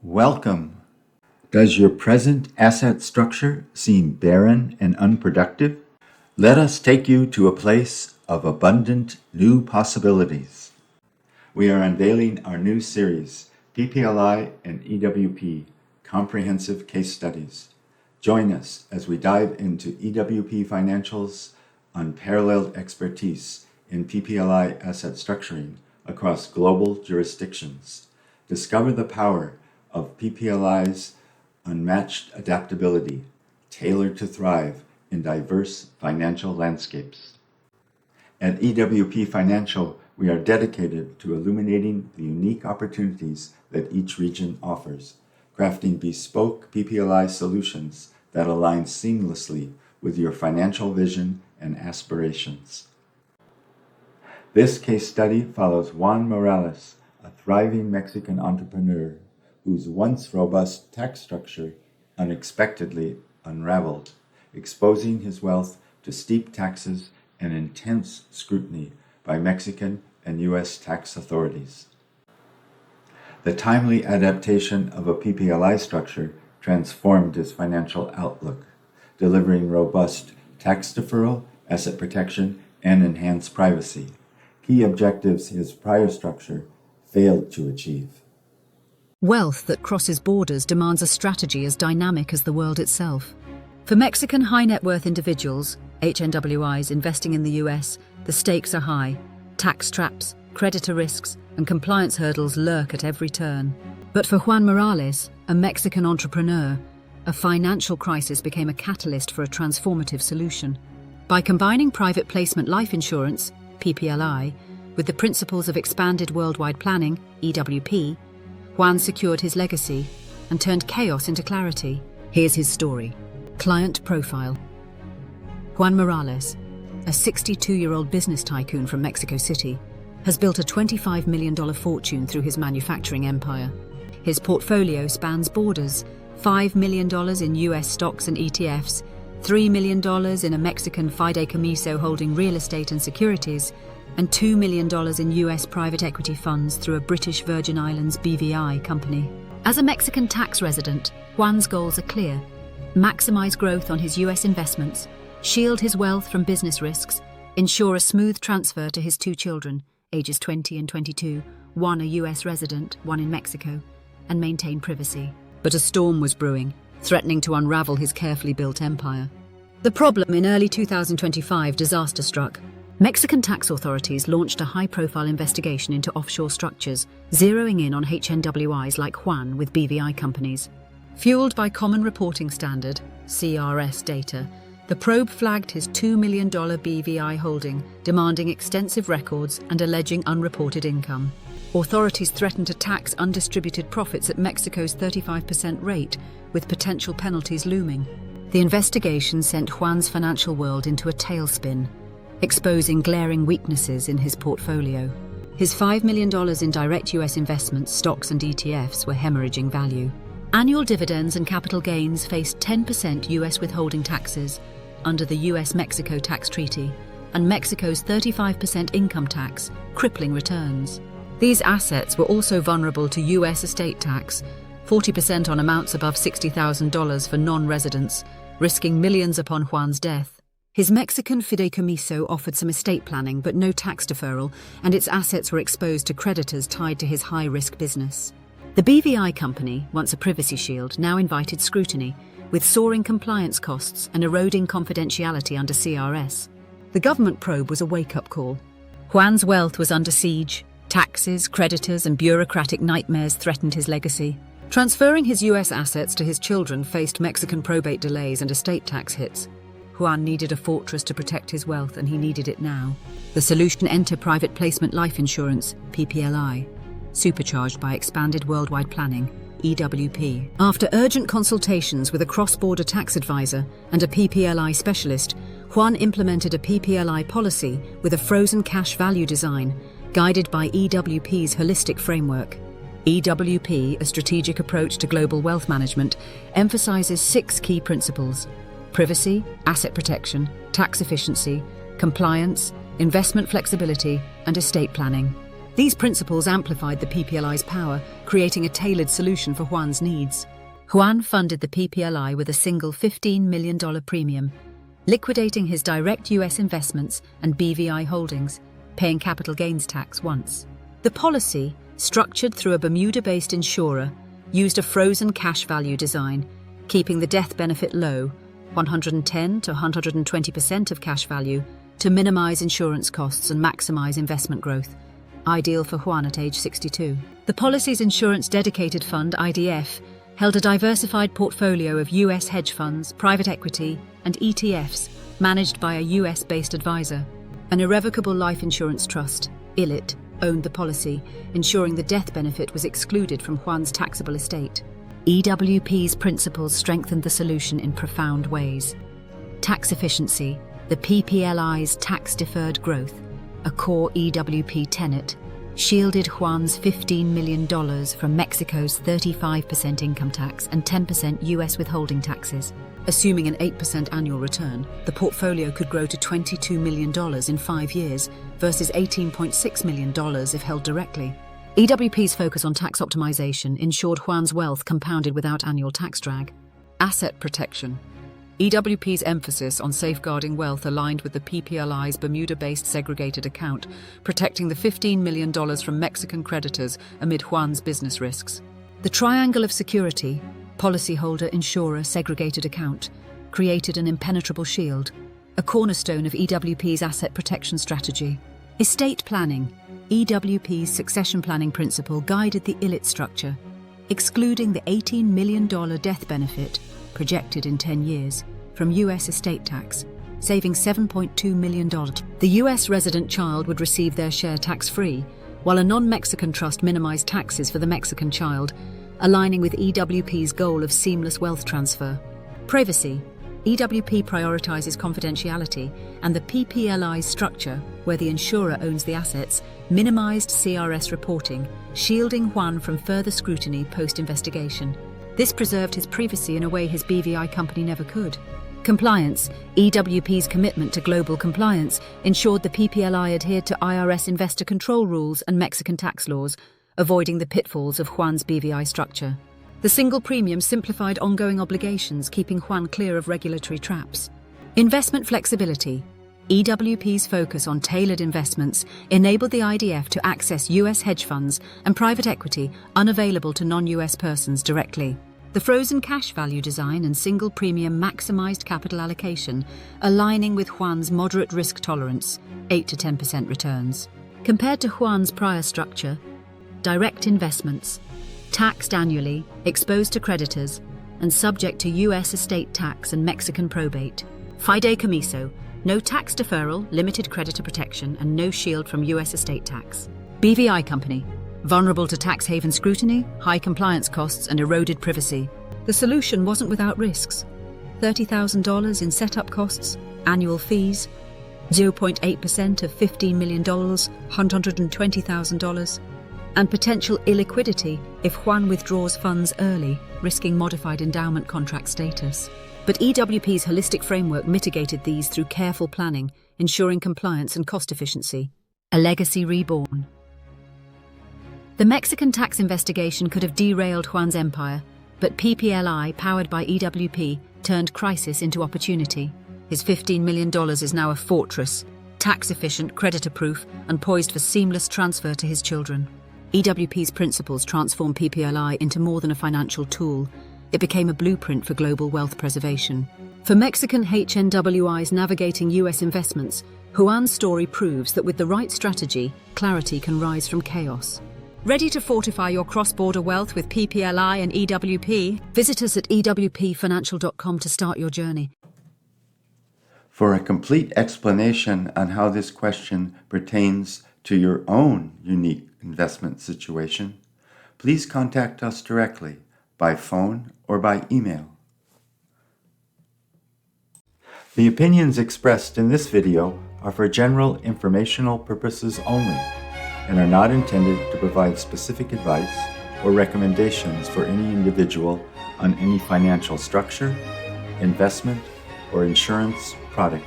Welcome. Does your present asset structure seem barren and unproductive? Let us take you to a place of abundant new possibilities. We are unveiling our new series, PPLI and EWP, Comprehensive Case Studies. Join us as we dive into EWP Financial's unparalleled expertise in PPLI asset structuring across global jurisdictions. Discover the power of PPLI's unmatched adaptability, tailored to thrive in diverse financial landscapes. At EWP Financial, we are dedicated to illuminating the unique opportunities that each region offers, crafting bespoke PPLI solutions that align seamlessly with your financial vision and aspirations. This case study follows Juan Morales, a thriving Mexican entrepreneur whose once robust tax structure unexpectedly unraveled, exposing his wealth to steep taxes and intense scrutiny by Mexican and U.S. tax authorities. The timely adaptation of a PPLI structure transformed his financial outlook, delivering robust tax deferral, asset protection, and enhanced privacy, key objectives his prior structure failed to achieve. Wealth that crosses borders demands a strategy as dynamic as the world itself. For Mexican high-net-worth individuals, HNWIs investing in the US, the stakes are high. Tax traps, creditor risks, and compliance hurdles lurk at every turn. But for Juan Morales, a Mexican entrepreneur, a financial crisis became a catalyst for a transformative solution. By combining private placement life insurance, PPLI, with the principles of expanded worldwide planning, EWP, Juan secured his legacy and turned chaos into clarity. Here's his story. Client profile. Juan Morales, a 62-year-old business tycoon from Mexico City, has built a $25 million fortune through his manufacturing empire. His portfolio spans borders: $5 million in US stocks and ETFs, $3 million in a Mexican fideicomiso holding real estate and securities, and $2 million in US private equity funds through a British Virgin Islands BVI company. As a Mexican tax resident, Juan's goals are clear: maximize growth on his US investments, shield his wealth from business risks, ensure a smooth transfer to his two children, ages 20 and 22, one a US resident, one in Mexico, and maintain privacy. But a storm was brewing, threatening to unravel his carefully built empire. The problem: in early 2025, disaster struck. Mexican tax authorities launched a high-profile investigation into offshore structures, zeroing in on HNWIs like Juan with BVI companies. Fueled by Common Reporting Standard, CRS data, the probe flagged his $2 million BVI holding, demanding extensive records and alleging unreported income. Authorities threatened to tax undistributed profits at Mexico's 35% rate, with potential penalties looming. The investigation sent Juan's financial world into a tailspin, exposing glaring weaknesses in his portfolio. His $5 million in direct US investments, stocks and ETFs were hemorrhaging value. Annual dividends and capital gains faced 10% US withholding taxes under the US-Mexico tax treaty, and Mexico's 35% income tax, crippling returns. These assets were also vulnerable to US estate tax, 40% on amounts above $60,000 for non-residents, risking millions upon Juan's death. His Mexican fideicomiso offered some estate planning but no tax deferral, and its assets were exposed to creditors tied to his high-risk business. The BVI company, once a privacy shield, now invited scrutiny, with soaring compliance costs and eroding confidentiality under CRS. The government probe was a wake-up call. Juan's wealth was under siege. Taxes, creditors, and bureaucratic nightmares threatened his legacy. Transferring his US assets to his children faced Mexican probate delays and estate tax hits. Juan needed a fortress to protect his wealth, and he needed it now. The solution: enter private placement life insurance, PPLI, supercharged by expanded worldwide planning, EWP. After urgent consultations with a cross-border tax advisor and a PPLI specialist, Juan implemented a PPLI policy with a frozen cash value design, guided by EWP's holistic framework. EWP, a strategic approach to global wealth management, emphasizes 6 key principles: privacy, asset protection, tax efficiency, compliance, investment flexibility, and estate planning. These principles amplified the PPLI's power, creating a tailored solution for Juan's needs. Juan funded the PPLI with a single $15 million premium, liquidating his direct US investments and BVI holdings, paying capital gains tax once. The policy, structured through a Bermuda-based insurer, used a frozen cash value design, keeping the death benefit low, 110 to 120% of cash value, to minimize insurance costs and maximize investment growth, ideal for Juan at age 62. The policy's insurance dedicated fund, IDF, held a diversified portfolio of US hedge funds, private equity, and ETFs managed by a US-based advisor. An irrevocable life insurance trust, ILIT, owned the policy, ensuring the death benefit was excluded from Juan's taxable estate. EWP's principles strengthened the solution in profound ways. Tax efficiency, the PPLI's tax-deferred growth, a core EWP tenet, shielded Juan's $15 million from Mexico's 35% income tax and 10% US withholding taxes. Assuming an 8% annual return, the portfolio could grow to $22 million in 5 years versus $18.6 million if held directly. EWP's focus on tax optimization ensured Juan's wealth compounded without annual tax drag. Asset protection. EWP's emphasis on safeguarding wealth aligned with the PPLI's Bermuda-based segregated account, protecting the $15 million from Mexican creditors amid Juan's business risks. The triangle of security, policyholder, insurer, segregated account, created an impenetrable shield, a cornerstone of EWP's asset protection strategy. Estate planning. EWP's succession planning principle guided the ILIT structure, excluding the $18 million death benefit, projected in 10 years, from US estate tax, saving $7.2 million. The US resident child would receive their share tax-free, while a non-Mexican trust minimized taxes for the Mexican child, aligning with EWP's goal of seamless wealth transfer. Privacy. EWP prioritizes confidentiality, and the PPLI's structure, where the insurer owns the assets, minimized CRS reporting, shielding Juan from further scrutiny post-investigation. This preserved his privacy in a way his BVI company never could. Compliance. EWP's commitment to global compliance ensured the PPLI adhered to IRS investor control rules and Mexican tax laws, avoiding the pitfalls of Juan's BVI structure. The single premium simplified ongoing obligations, keeping Juan clear of regulatory traps. Investment flexibility. EWP's focus on tailored investments enabled the IDF to access US hedge funds and private equity unavailable to non-US persons directly. The frozen cash value design and single premium maximized capital allocation, aligning with Juan's moderate risk tolerance, 8 to 10% returns. Compared to Juan's prior structure, direct investments, taxed annually, exposed to creditors, and subject to US estate tax and Mexican probate. Fideicomiso, no tax deferral, limited creditor protection, and no shield from US estate tax. BVI company, vulnerable to tax haven scrutiny, high compliance costs, and eroded privacy. The solution wasn't without risks. $30,000 in setup costs, annual fees, 0.8% of $15 million, $120,000, and potential illiquidity if Juan withdraws funds early, risking modified endowment contract status. But EWP's holistic framework mitigated these through careful planning, ensuring compliance and cost efficiency. A legacy reborn. The Mexican tax investigation could have derailed Juan's empire, but PPLI, powered by EWP, turned crisis into opportunity. His $15 million is now a fortress, tax-efficient, creditor-proof, and poised for seamless transfer to his children. EWP's principles transformed PPLI into more than a financial tool. It became a blueprint for global wealth preservation. For Mexican HNWIs navigating US investments, Juan's story proves that with the right strategy, clarity can rise from chaos. Ready to fortify your cross-border wealth with PPLI and EWP? Visit us at EWPFinancial.com to start your journey. For a complete explanation on how this question pertains to your own unique investment situation, please contact us directly by phone or by email. The opinions expressed in this video are for general informational purposes only and are not intended to provide specific advice or recommendations for any individual on any financial structure, investment, or insurance product.